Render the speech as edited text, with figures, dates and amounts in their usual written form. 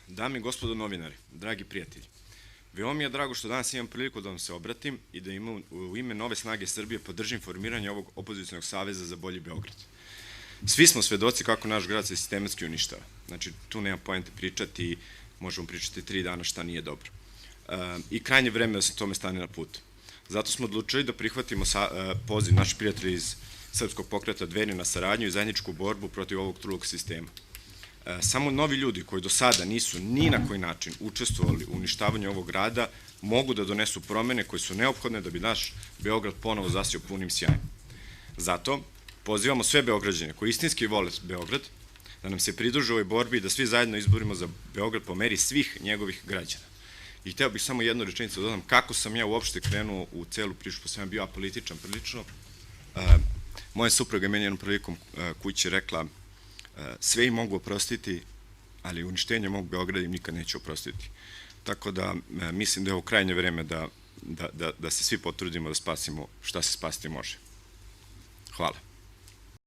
Dame i gospodo novinari, dragi prijatelji, veoma mi je drago što danas imam priliku da vam se obratim i da u ime Nove snage Srbije podržim formiranje ovog opozicionog saveza za bolji Beograd. Svi smo svedoci kako naš grad se sistematski uništava. Znači, tu nema poente pričati i možemo pričati 3 dana šta nije dobro. I krajnje vreme da se tome stane na put. Zato smo odlučili da prihvatimo poziv naših prijatelja iz Srpskog pokreta Dveri na saradnju i zajedničku borbu protiv ovog trulog sistema. Samo novi ljudi koji do sada nisu ni na koji način učestvovali u uništavanju ovog grada mogu da donesu promene koje su neophodne da bi naš Beograd ponovo zasio punim sjajem. Zato pozivamo sve Beograđane koji istinski vole Beograd da nam se pridruže u ovoj borbi i da svi zajedno izborimo za Beograd po meri svih njegovih građana. I hteo bih samo jednu rečenicu da dodam kako sam ja uopšte krenuo u celu priču, pa sam ja bio apolitičan prilično. Moja supruga je meni jednom prilikom kući rekla: sve im mogu oprostiti, ali uništenje mog Beograda im nikad neću oprostiti. Tako da mislim da je ovo krajnje vreme da se svi potrudimo da spasimo šta se spasiti može. Hvala.